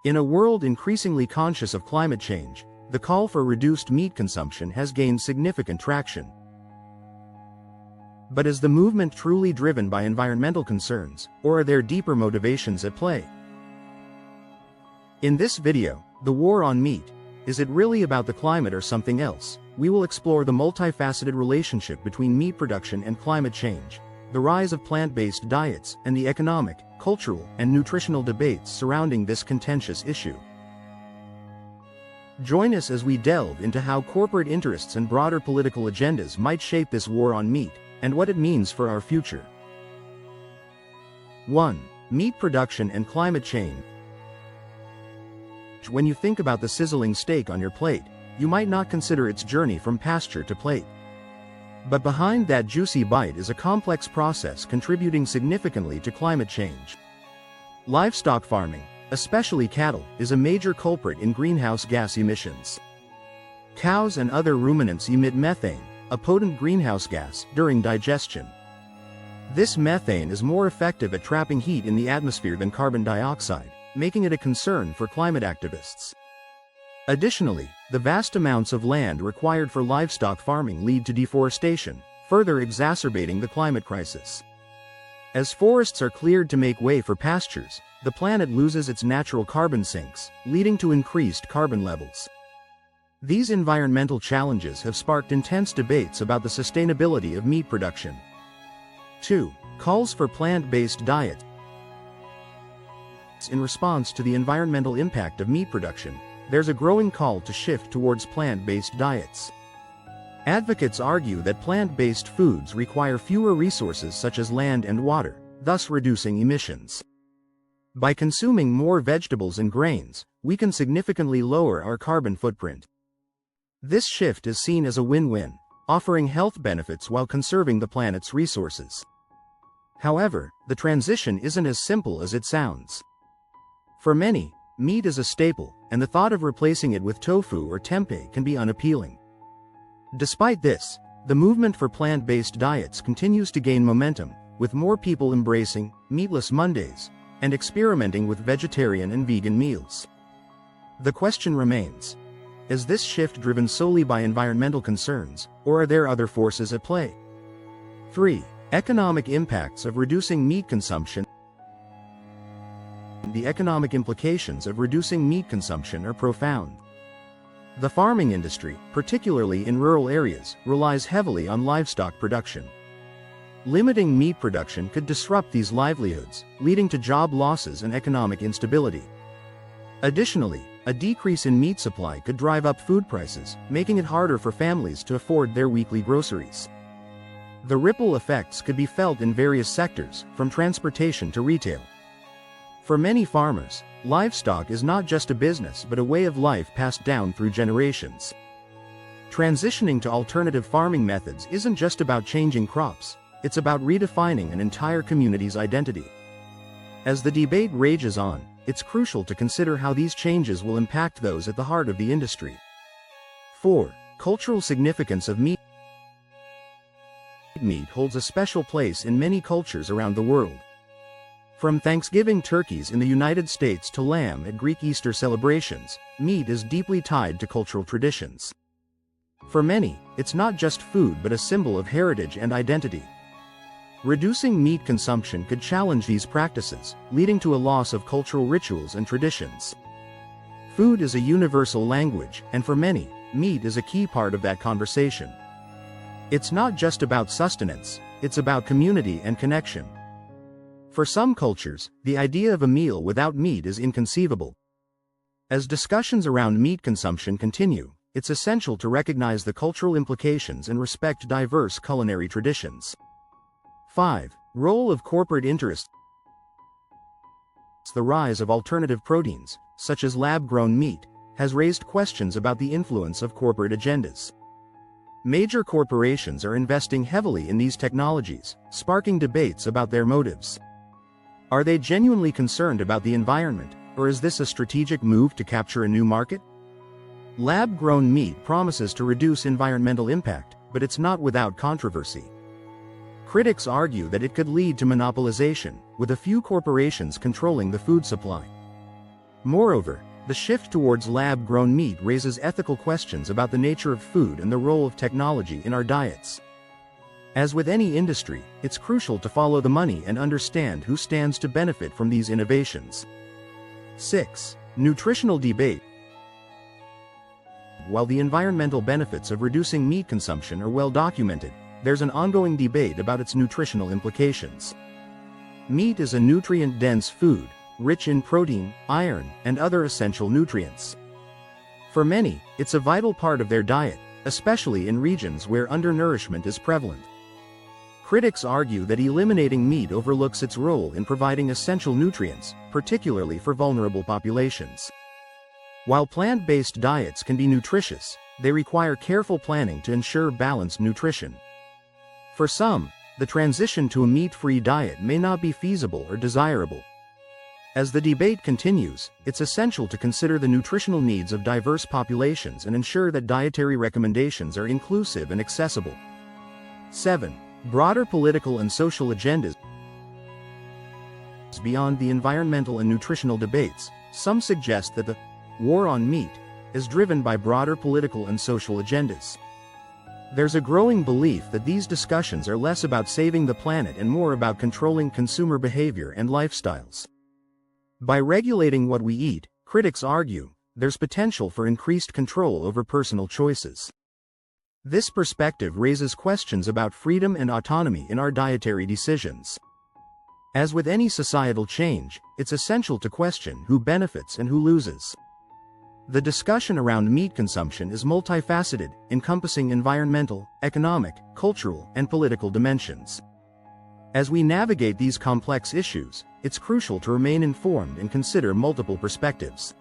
In a world increasingly conscious of climate change, the call for reduced meat consumption has gained significant traction. But is the movement truly driven by environmental concerns, or are there deeper motivations at play? In this video, The War on Meat, is it really about the climate or something else? We will explore the multifaceted relationship between meat production and climate change, the rise of plant-based diets, and the economic, cultural, and nutritional debates surrounding this contentious issue. Join us as we delve into how corporate interests and broader political agendas might shape this war on meat, and what it means for our future. 1. Meat production and climate change. When you think about the sizzling steak on your plate, you might not consider its journey from pasture to plate. But behind that juicy bite is a complex process contributing significantly to climate change. Livestock farming, especially cattle, is a major culprit in greenhouse gas emissions. Cows and other ruminants emit methane, a potent greenhouse gas, during digestion. This methane is more effective at trapping heat in the atmosphere than carbon dioxide, making it a concern for climate activists. Additionally, the vast amounts of land required for livestock farming lead to deforestation, further exacerbating the climate crisis. As forests are cleared to make way for pastures, the planet loses its natural carbon sinks, leading to increased carbon levels. These environmental challenges have sparked intense debates about the sustainability of meat production. 2. Calls for plant-based diets. In response to the environmental impact of meat production, there's a growing call to shift towards plant-based diets. Advocates argue that plant-based foods require fewer resources such as land and water, thus reducing emissions. By consuming more vegetables and grains, we can significantly lower our carbon footprint. This shift is seen as a win-win, offering health benefits while conserving the planet's resources. However, the transition isn't as simple as it sounds. For many, meat is a staple, and the thought of replacing it with tofu or tempeh can be unappealing. Despite this, the movement for plant-based diets continues to gain momentum, with more people embracing meatless Mondays and experimenting with vegetarian and vegan meals. The question remains: is this shift driven solely by environmental concerns, or are there other forces at play? 3. Economic impacts of reducing meat consumption. The economic implications of reducing meat consumption are profound. The farming industry, particularly in rural areas, relies heavily on livestock production. Limiting meat production could disrupt these livelihoods, leading to job losses and economic instability. Additionally, a decrease in meat supply could drive up food prices, making it harder for families to afford their weekly groceries. The ripple effects could be felt in various sectors, from transportation to retail. For many farmers, livestock is not just a business but a way of life passed down through generations. Transitioning to alternative farming methods isn't just about changing crops, it's about redefining an entire community's identity. As the debate rages on, it's crucial to consider how these changes will impact those at the heart of the industry. 4. Cultural significance of meat. Meat holds a special place in many cultures around the world. From Thanksgiving turkeys in the United States to lamb at Greek Easter celebrations, meat is deeply tied to cultural traditions. For many, it's not just food but a symbol of heritage and identity. Reducing meat consumption could challenge these practices, leading to a loss of cultural rituals and traditions. Food is a universal language, and for many, meat is a key part of that conversation. It's not just about sustenance, it's about community and connection. For some cultures, the idea of a meal without meat is inconceivable. As discussions around meat consumption continue, it's essential to recognize the cultural implications and respect diverse culinary traditions. 5. Role of corporate interests. The rise of alternative proteins, such as lab-grown meat, has raised questions about the influence of corporate agendas. Major corporations are investing heavily in these technologies, sparking debates about their motives. Are they genuinely concerned about the environment, or is this a strategic move to capture a new market? Lab-grown meat promises to reduce environmental impact, but it's not without controversy. Critics argue that it could lead to monopolization, with a few corporations controlling the food supply. Moreover, the shift towards lab-grown meat raises ethical questions about the nature of food and the role of technology in our diets. As with any industry, it's crucial to follow the money and understand who stands to benefit from these innovations. 6. Nutritional debate. While the environmental benefits of reducing meat consumption are well documented, there's an ongoing debate about its nutritional implications. Meat is a nutrient-dense food, rich in protein, iron, and other essential nutrients. For many, it's a vital part of their diet, especially in regions where undernourishment is prevalent. Critics argue that eliminating meat overlooks its role in providing essential nutrients, particularly for vulnerable populations. While plant-based diets can be nutritious, they require careful planning to ensure balanced nutrition. For some, the transition to a meat-free diet may not be feasible or desirable. As the debate continues, it's essential to consider the nutritional needs of diverse populations and ensure that dietary recommendations are inclusive and accessible. 7. Broader political and social agendas. Beyond the environmental and nutritional debates, some suggest that the war on meat is driven by broader political and social agendas. There's a growing belief that these discussions are less about saving the planet and more about controlling consumer behavior and lifestyles. By regulating what we eat, critics argue, there's potential for increased control over personal choices. This perspective raises questions about freedom and autonomy in our dietary decisions. As with any societal change, it's essential to question who benefits and who loses. The discussion around meat consumption is multifaceted, encompassing environmental, economic, cultural, and political dimensions. As we navigate these complex issues, it's crucial to remain informed and consider multiple perspectives.